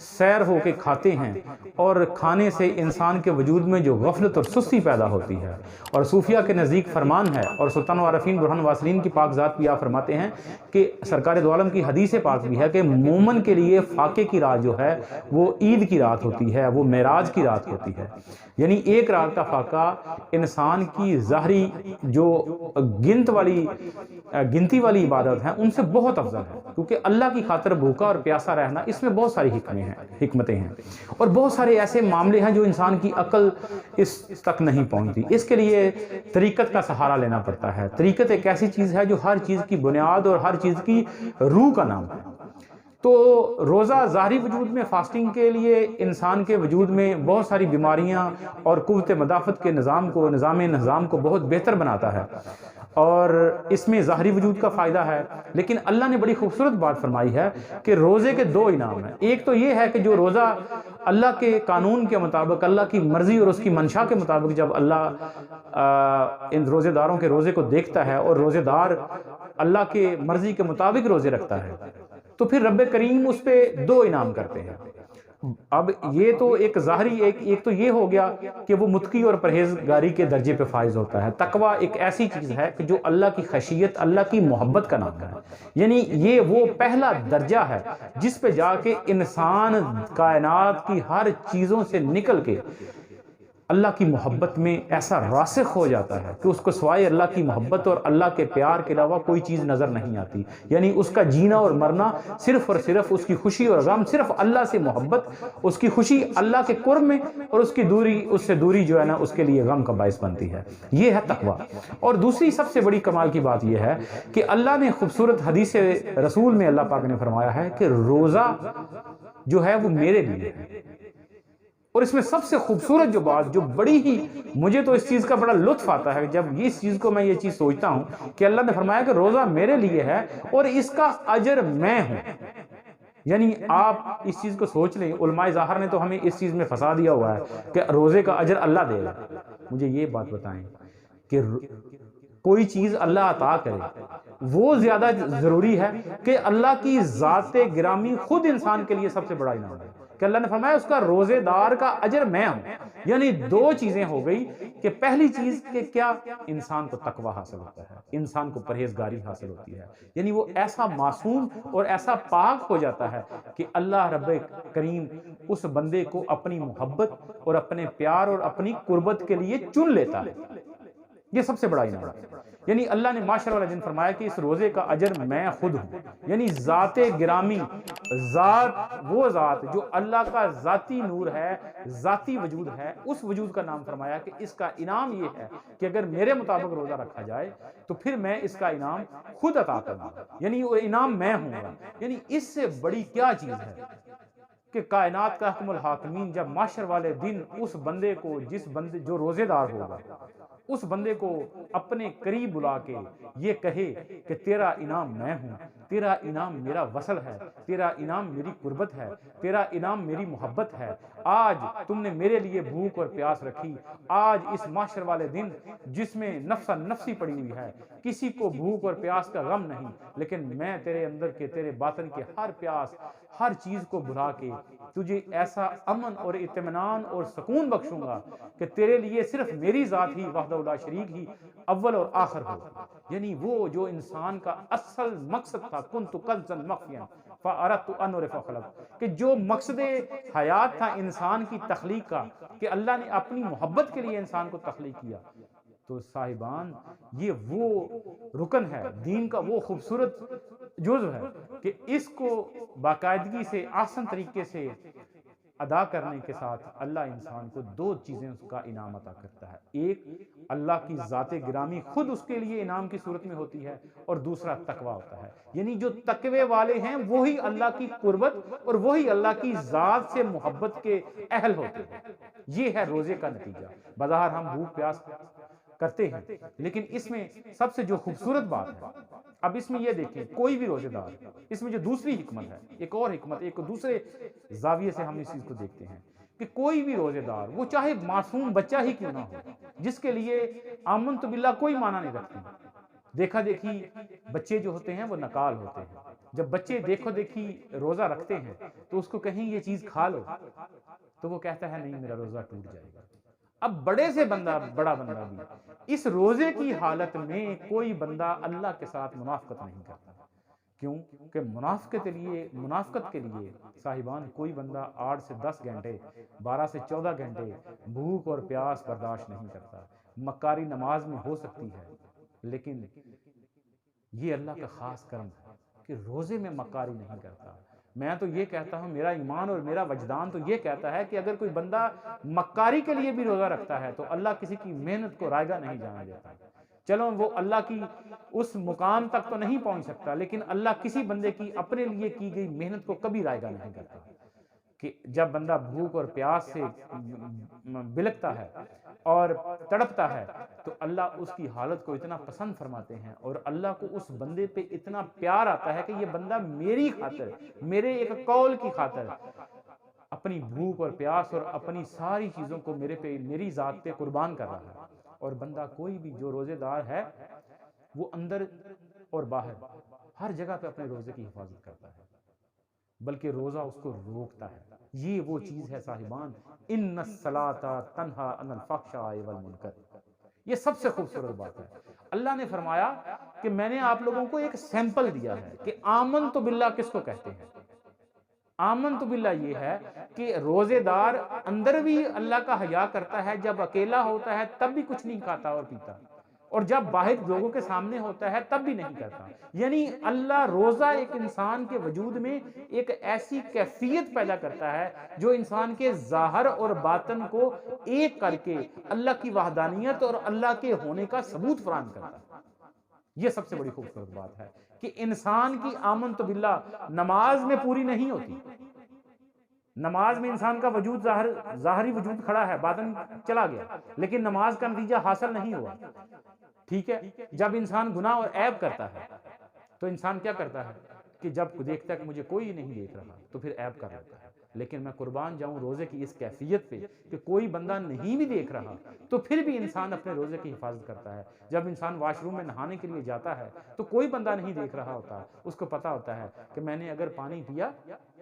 سیر ہو کے کھاتے ہیں اور کھانے سے انسان کے وجود میں جو غفلت اور سستی پیدا ہوتی ہے، اور صوفیہ کے نزدیک فرمان ہے اور سلطان وعارفین برہان واصلین کی پاک ذات بھی آپ فرماتے ہیں کہ سرکار دو عالم کی حدیث پاک بھی ہے کہ مومن کے لیے فاقے کی رات جو ہے وہ عید کی رات ہوتی ہے، وہ معراج کی رات ہوتی ہے، یعنی ایک رات کا فاقہ انسان کی ظاہری جو گنتی والی عبادت ہیں ان سے بہت افضل ہے، کیونکہ اللہ کی خاطر بھوکا اور پیاسا رہنا اس میں بہت ساری حکمتیں ہیں اور بہت سارے ایسے معاملے ہیں جو انسان کی عقل اس تک نہیں پہنچتی، اس کے لیے طریقت کا سہارا لینا پڑتا ہے۔ طریقت ایک ایسی چیز ہے جو ہر چیز کی بنیاد اور ہر چیز کی روح کا نام ہے۔ تو روزہ ظاہری وجود میں فاسٹنگ کے لیے انسان کے وجود میں بہت ساری بیماریاں اور قوت مدافعت کے نظام کو بہت بہتر بناتا ہے، اور اس میں ظاہری وجود کا فائدہ ہے۔ لیکن اللہ نے بڑی خوبصورت بات فرمائی ہے کہ روزے کے دو انعام ہیں۔ ایک تو یہ ہے کہ جو روزہ اللہ کے قانون کے مطابق، اللہ کی مرضی اور اس کی منشا کے مطابق جب اللہ ان روزے داروں کے روزے کو دیکھتا ہے اور روزے دار اللہ کے مرضی کے مطابق روزے رکھتا ہے تو پھر رب کریم اس پہ دو انعام کرتے ہیں۔ اب یہ تو ایک ظاہری ایک تو یہ ہو گیا کہ وہ متقی اور پرہیزگاری کے درجے پہ فائز ہوتا ہے۔ تقویٰ ایک ایسی چیز ہے کہ جو اللہ کی خشیت، اللہ کی محبت کا نام ہے، یعنی یہ وہ پہلا درجہ ہے جس پہ جا کے انسان کائنات کی ہر چیزوں سے نکل کے اللہ کی محبت میں ایسا راسخ ہو جاتا ہے کہ اس کو سوائے اللہ کی محبت اور اللہ کے پیار کے علاوہ کوئی چیز نظر نہیں آتی، یعنی اس کا جینا اور مرنا صرف اور صرف اس کی خوشی اور غم صرف اللہ سے محبت، اس کی خوشی اللہ کے قرب میں اور اس سے دوری جو ہے نا اس کے لیے غم کا باعث بنتی ہے۔ یہ ہے تقویٰ۔ اور دوسری سب سے بڑی کمال کی بات یہ ہے کہ اللہ نے خوبصورت حدیث رسول میں اللہ پاک نے فرمایا ہے کہ روزہ جو ہے وہ میرے لیے ہے۔ اور اس میں سب سے خوبصورت جو بات، جو بڑی ہی مجھے تو اس چیز کا بڑا لطف آتا ہے جب اس چیز کو میں یہ چیز سوچتا ہوں کہ اللہ نے فرمایا کہ روزہ میرے لیے ہے اور اس کا اجر میں ہوں۔ یعنی آپ اس چیز کو سوچ لیں، علماء ظاہر نے تو ہمیں اس چیز میں پھنسا دیا ہوا ہے کہ روزے کا اجر اللہ دے گا۔ مجھے یہ بات بتائیں کہ کوئی چیز اللہ عطا کرے وہ زیادہ ضروری ہے کہ اللہ کی ذات گرامی خود انسان کے لیے سب سے بڑا انعام ہے کہ اللہ نے فرمایا اس کا روزے دار کا اجر میں ہوں۔ یعنی دو چیزیں ہو گئی کہ پہلی چیز کہ کیا انسان کو تقویٰ حاصل ہوتا ہے، انسان کو پرہیزگاری حاصل ہوتی ہے، یعنی وہ ایسا معصوم اور ایسا پاک ہو جاتا ہے کہ اللہ رب کریم اس بندے کو اپنی محبت اور اپنے پیار اور اپنی قربت کے لیے چن لیتا ہے۔ یہ سب سے بڑا انعام ہے۔ یعنی اللہ نے معاشر والے دن فرمایا کہ اس روزے کا اجر میں خود ہوں، یعنی ذات گرامی، وہ ذات جو اللہ کا ذاتی نور ہے، ذاتی وجود ہے، اس وجود کا نام فرمایا کہ اس کا انعام یہ ہے کہ اگر میرے مطابق روزہ رکھا جائے تو پھر میں اس کا انعام خود عطا کروں گا، یعنی وہ انعام میں ہوں گا۔ یعنی اس سے بڑی کیا چیز ہے کہ کائنات کا حکم الحاکمین جب معاشر والے دن اس بندے کو جو روزے دار ہوگا اس بندے کو اپنے قریب بلا کے یہ کہے کہ تیرا انعام میں ہوں، تیرا انعام میرا وصل ہے، تیرا انعام میری قربت ہے، تیرا انعام میری محبت ہے، آج تم نے میرے لیے بھوک اور پیاس رکھی، آج اس معاشر والے دن جس میں نفسا نفسی پڑی ہوئی ہے، کسی کو بھوک اور پیاس کا غم نہیں، لیکن میں تیرے اندر کے تیرے باطن کے ہر پیاس ہر چیز کو بھلا کے تجھے ایسا امن اور اطمینان اور سکون بخشوں گا کہ تیرے لیے صرف میری ذات ہی وحدہ لا شریک ہی اول اور آخر ہو۔ یعنی وہ جو انسان کا اصل مقصد تھا، کنت کنزا مخفیا فاردت ان اعرف خلق، کہ جو مقصد حیات تھا انسان کی تخلیق کا کہ اللہ نے اپنی محبت کے لیے انسان کو تخلیق کیا، تو صاحبان یہ وہ رکن ہے دین کا، وہ خوبصورت جزو ہے کہ اس کو باقاعدگی سے آسان طریقے سے ادا کرنے کے ساتھ اللہ انسان کو دو چیزیں اس کا انعام عطا کرتا ہے۔ ایک اللہ کی ذات گرامی خود اس کے لیے انعام کی صورت میں ہوتی ہے، اور دوسرا تقویٰ ہوتا ہے، یعنی جو تقوی والے ہیں وہی اللہ کی قربت اور وہی اللہ کی ذات سے محبت کے اہل ہوتے ہیں۔ یہ ہے روزے کا نتیجہ۔ بظاہر ہم بھوک پیاس کرتے ہیں، لیکن اس میں سب سے جو خوبصورت بات ہے، اب اس میں یہ دیکھیں کوئی بھی روزے دار، اس میں جو دوسری حکمت ہے، ایک اور حکمت، ایک دوسرے زاویے سے ہم اس چیز کو دیکھتے ہیں کہ کوئی بھی روزے دار، وہ چاہے معصوم بچہ ہی کیوں نہ ہو، جس کے لیے آمنت باللہ کوئی معنی نہیں رکھتی، دیکھا دیکھی بچے جو ہوتے ہیں وہ نکال ہوتے ہیں، جب بچے دیکھو دیکھی روزہ رکھتے ہیں تو اس کو کہیں یہ چیز کھا لو تو وہ کہتا ہے نہیں میرا روزہ ٹوٹ جائے گا۔ اب بڑے سے بڑا بندہ بھی اس روزے کی حالت میں کوئی بندہ اللہ کے ساتھ منافقت نہیں کرتا۔ کیوں کہ منافقت کے لیے صاحبان کوئی بندہ 8 سے 10 گھنٹے 12 سے 14 گھنٹے بھوک اور پیاس برداشت نہیں کرتا۔ مکاری نماز میں ہو سکتی ہے، لیکن یہ اللہ کا خاص کرم ہے کہ روزے میں مکاری نہیں کرتا۔ میں تو یہ کہتا ہوں، میرا ایمان اور میرا وجدان تو یہ کہتا ہے کہ اگر کوئی بندہ مکاری کے لیے بھی روزہ رکھتا ہے تو اللہ کسی کی محنت کو رائگاں نہیں جانے دیتا۔ چلو وہ اللہ کی اس مقام تک تو نہیں پہنچ سکتا، لیکن اللہ کسی بندے کی اپنے لیے کی گئی محنت کو کبھی رائگاں نہیں کرتا۔ کہ جب بندہ بھوک اور پیاس سے بلکتا ہے اور تڑپتا ہے تو اللہ اس کی حالت کو اتنا پسند فرماتے ہیں، اور اللہ کو اس بندے پہ اتنا پیار آتا ہے کہ یہ بندہ میری خاطر، میرے ایک قول کی خاطر اپنی بھوک اور پیاس اور اپنی ساری چیزوں کو میری ذات پہ قربان کر رہا ہے۔ اور بندہ کوئی بھی جو روزے دار ہے وہ اندر اور باہر ہر جگہ پہ اپنے روزے کی حفاظت کرتا ہے، بلکہ روزہ اس کو روکتا ہے۔ یہ وہ چیز ہے صاحبان، ان الصلاۃ تنہی عن الفحشاء والمنکر۔ یہ سب سے خوبصورت بات ہے۔ اللہ نے فرمایا کہ میں نے آپ لوگوں کو ایک سیمپل دیا ہے کہ آمنت باللہ کس کو کہتے ہیں۔ آمنت باللہ یہ ہے کہ روزے دار اندر بھی اللہ کا حیا کرتا ہے، جب اکیلا ہوتا ہے تب بھی کچھ نہیں کھاتا اور پیتا، اور جب باہر لوگوں کے سامنے ہوتا ہے تب بھی نہیں کرتا۔ یعنی اللہ روزہ ایک انسان کے وجود میں ایک ایسی کیفیت پیدا کرتا ہے جو انسان کے ظاہر اور باطن کو ایک کر کے اللہ کی وحدانیت اور اللہ کے ہونے کا ثبوت فراہم کرتا ہے۔ یہ سب سے بڑی خوبصورت بات ہے کہ انسان کی آمنت باللہ نماز میں پوری نہیں ہوتی۔ نماز میں انسان کا وجود ظاہری وجود کھڑا ہے، باطن چلا گیا، لیکن نماز کا نتیجہ حاصل نہیں ہوا۔ ٹھیک ہے، جب انسان گناہ اور عیب کرتا ہے تو انسان کیا کرتا ہے کہ جب دیکھتا ہے کہ مجھے کوئی نہیں دیکھ رہا تو پھر عیب کر لیتا ہے۔ لیکن میں قربان جاؤں روزے کی اس کیفیت پہ کہ کوئی بندہ نہیں بھی دیکھ رہا تو پھر بھی انسان اپنے روزے کی حفاظت کرتا ہے۔ جب انسان واش روم میں نہانے کے لیے جاتا ہے تو کوئی بندہ نہیں دیکھ رہا ہوتا، اس کو پتا ہوتا ہے کہ میں نے اگر پانی پیا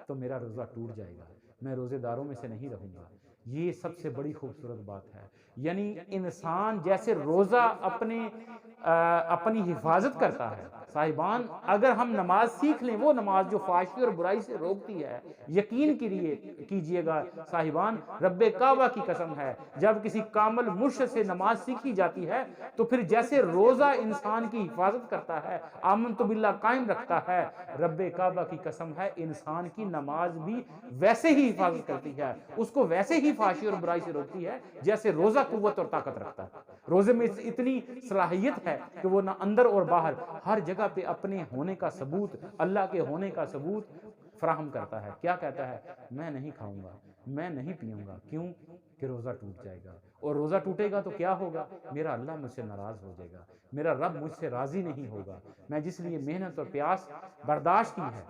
تو میرا روزہ ٹوٹ جائے گا، میں روزے داروں میں سے نہیں رہوں گا۔ یہ سب سے بڑی خوبصورت بات ہے۔ یعنی انسان جیسے روزہ اپنی حفاظت کرتا ہے صاحبان، اگر ہم نماز سیکھ لیں، وہ نماز جو فحاشی اور برائی سے روکتی ہے، یقین کیجئے گا صاحبان، رب کعبہ کی قسم ہے، جب کسی کامل مرشد سے نماز سیکھی جاتی ہے تو پھر جیسے روزہ انسان کی حفاظت کرتا ہے، آمنت باللہ قائم رکھتا ہے، رب کعبہ کی قسم ہے انسان کی نماز بھی ویسے ہی حفاظت کرتی ہے، اس کو ویسے ہی فحاشی اور برائی سے روکتی ہے جیسے روزہ قوت اور طاقت رکھتا ہے۔ روزے میں اتنی صلاحیت ہے کہ وہ نہ اندر اور باہر ہر جگہ پہ اپنے ہونے کا ثبوت، اللہ کے ہونے کا ثبوت فراہم کرتا ہے۔ کیا کہتا ہے؟ میں نہیں کھاؤں گا، میں نہیں پیوں گا۔ کیوں؟ کہ روزہ ٹوٹ جائے گا، اور روزہ ٹوٹے گا تو کیا ہوگا؟ میرا اللہ مجھ سے ناراض ہو جائے گا، میرا رب مجھ سے راضی نہیں ہوگا۔ میں جس لیے محنت اور پیاس برداشت کی ہے،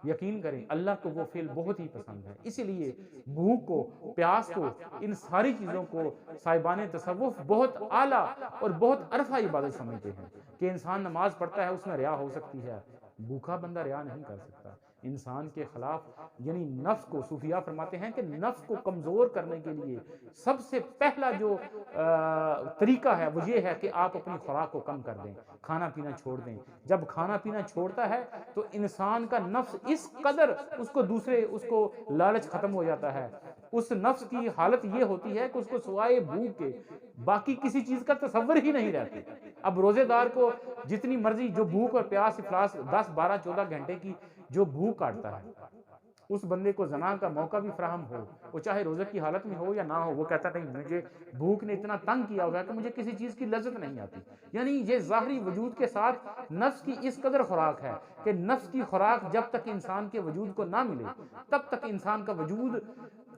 یقین کریں اللہ کو وہ فعل بہت ہی پسند ہے۔ اسی لیے بھوک کو، پیاس کو، ان ساری چیزوں کو صاحبان تصوف بہت اعلیٰ اور بہت عرفہ عبادت سمجھتے ہیں کہ انسان نماز پڑھتا ہے اس میں ریا ہو سکتی ہے، بھوکا بندہ ریا نہیں کر سکتا۔ انسان کے خلاف یعنی نفس کو، صوفیہ فرماتے ہیں کہ نفس کو کمزور کرنے کے لیے سب سے پہلا جو طریقہ ہے وہ یہ ہے کہ آپ اپنی خوراک کو کم کر دیں، کھانا پینا چھوڑ دیں۔ جب کھانا پینا چھوڑتا ہے تو انسان کا نفس اس قدر اس کو لالچ ختم ہو جاتا ہے، اس نفس کی حالت یہ ہوتی ہے کہ اس کو سوائے بھوک کے باقی کسی چیز کا تصور ہی نہیں رہتی۔ اب روزے دار کو جتنی مرضی جو بھوک اور پیاس افلاس 10 12 14 گھنٹے کی جو بھوک کاٹتا ہے، اس بندے کو زنا کا موقع بھی فراہم ہو، وہ چاہے روزے کی حالت میں ہو یا نہ ہو، وہ کہتا نہیں مجھے بھوک نے اتنا تنگ کیا ہوا ہے کہ مجھے کسی چیز کی لذت نہیں آتی۔ یعنی یہ ظاہری وجود کے ساتھ نفس کی اس قدر خوراک ہے کہ نفس کی خوراک جب تک انسان کے وجود کو نہ ملے تب تک انسان کا وجود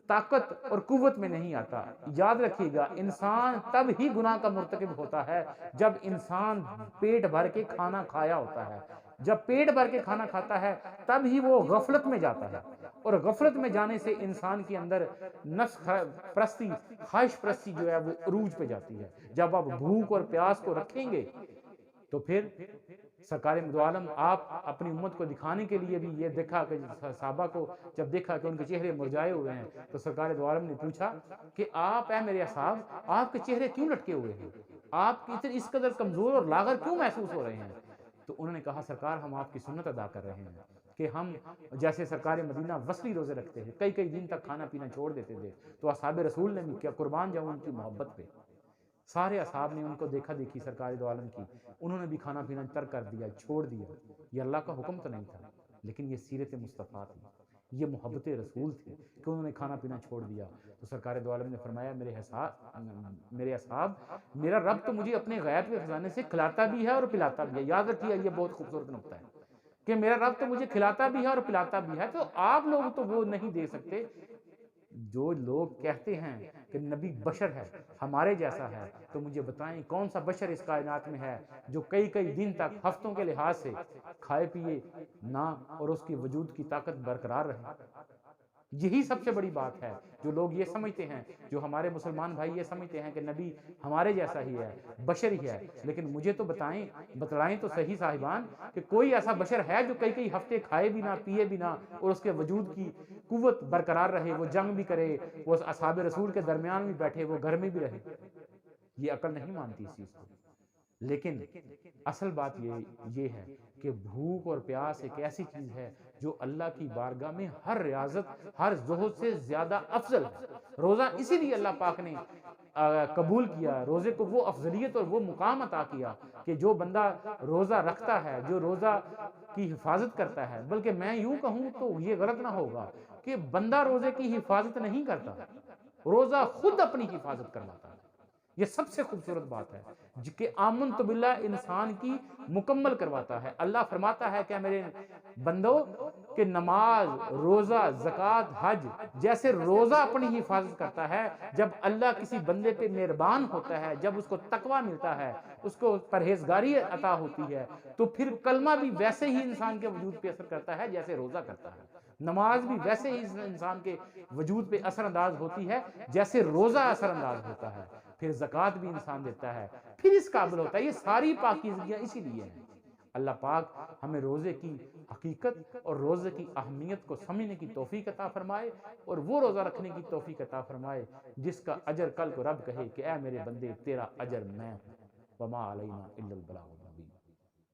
طاقت اور قوت میں نہیں آتا۔ یاد رکھیے گا، انسان تب ہی گناہ کا مرتکب ہوتا ہے جب انسان پیٹ بھر کے کھانا کھایا ہوتا ہے۔ جب پیٹ بھر کے کھانا کھاتا ہے تب ہی وہ غفلت میں جاتا ہے، اور غفلت میں جانے سے انسان کے اندر نفس پرستی، خواہش پرستی جو ہے وہ عروج پہ جاتی ہے۔ جب آپ بھوک اور پیاس کو رکھیں گے تو پھر سرکار دو عالم آپ اپنی امت کو دکھانے کے لیے بھی یہ دیکھا کہ صحابہ کو جب دیکھا کہ ان کے چہرے مرجھائے ہوئے ہیں تو سرکار دو عالم نے پوچھا کہ آپ اے میرے اصحاب آپ کے چہرے کیوں لٹکے ہوئے ہیں، آپ اس قدر کمزور اور لاغر کیوں محسوس ہو رہے ہیں؟ تو انہوں نے کہا سرکار ہم آپ کی سنت ادا کر رہے ہیں کہ ہم جیسے سرکار مدینہ وصلی روزے رکھتے ہیں، کئی دن تک کھانا پینا چھوڑ دیتے تھے، تو اصحاب رسول نے بھی کیا قربان جاؤں ان کی محبت پہ، سارے اصحاب نے ان کو دیکھا دیکھی سرکار دو عالم کی، انہوں نے بھی کھانا پینا ترک کر دیا، چھوڑ دیا۔ یہ اللہ کا حکم تو نہیں تھا، لیکن یہ سیرت مصطفیٰ تھی، یہ محبت رسول تھی کہ انہوں نے کھانا پینا چھوڑ دیا۔ تو سرکار دو عالم نے فرمایا میرے اصحاب، میرا رب تو مجھے اپنے غیب کے خزانے سے کھلاتا بھی ہے اور پلاتا بھی ہے۔ یاد رکھیے یہ بہت خوبصورت نقطہ ہے کہ میرا رب تو مجھے کھلاتا بھی ہے اور پلاتا بھی ہے، تو آپ لوگ تو وہ نہیں دے سکتے۔ جو لوگ کہتے ہیں کہ نبی بشر ہے، ہمارے جیسا ہے، تو مجھے بتائیں کون سا بشر اس کائنات میں ہے جو کئی دن تک ہفتوں کے لحاظ سے کھائے پیے نہ اور اس کی وجود کی طاقت برقرار رہے۔ یہی سب سے بڑی بات ہے جو لوگ یہ سمجھتے ہیں، جو ہمارے مسلمان بھائی یہ سمجھتے ہیں کہ نبی ہمارے جیسا ہی ہے، بشر ہی ہے، لیکن مجھے تو بتلائیں تو صحیح صاحبان کہ کوئی ایسا بشر ہے جو کئی ہفتے کھائے بھی نہ پیے بھی نہ اور اس کے وجود کی قوت برقرار رہے، وہ جنگ بھی کرے، وہ اصحاب رسول کے درمیان بھی بیٹھے، وہ گھر میں بھی رہے؟ یہ عقل نہیں مانتی اس چیز کو۔ لیکن اصل بات یہ ہے کہ بھوک اور پیاس ایک ایسی چیز ہے جو اللہ کی بارگاہ میں ہر ریاضت، ہر زہد سے زیادہ افضل ہے۔ روزہ اسی لیے اللہ پاک نے قبول کیا، روزے کو وہ افضلیت اور وہ مقام عطا کیا کہ جو بندہ روزہ رکھتا ہے، جو روزہ کی حفاظت کرتا ہے، بلکہ میں یوں کہوں تو یہ غلط نہ ہوگا کہ بندہ روزے کی حفاظت نہیں کرتا، روزہ خود اپنی حفاظت کرواتا ہے۔ یہ سب سے خوبصورت بات ہے کہ آمنت باللہ انسان کی مکمل کرواتا ہے۔ اللہ فرماتا ہے کہ میرے بندو کہ نماز، روزہ، زکوٰۃ، حج جیسے روزہ اپنی حفاظت کرتا ہے، جب اللہ کسی بندے پہ مہربان ہوتا ہے، جب اس کو تقویٰ ملتا ہے، اس کو پرہیزگاری عطا ہوتی ہے، تو پھر کلمہ بھی ویسے ہی انسان کے وجود پہ اثر کرتا ہے جیسے روزہ کرتا ہے، نماز بھی ویسے ہی انسان کے وجود پہ اثر انداز ہوتی ہے جیسے روزہ اثر انداز ہوتا ہے، پھر زکوٰۃ بھی انسان دیتا ہے، پھر اس قابل ہوتا ہے۔ یہ ساری پاکیزگیاں اسی لیے ہیں۔ اللہ پاک ہمیں روزے کی حقیقت اور روزے کی اہمیت کو سمجھنے کی توفیق عطا فرمائے اور وہ روزہ رکھنے کی توفیق عطا فرمائے جس کا اجر کل کو رب کہے کہ اے میرے بندے تیرا اجر میں ہوں، وما علینا الا البلاغ۔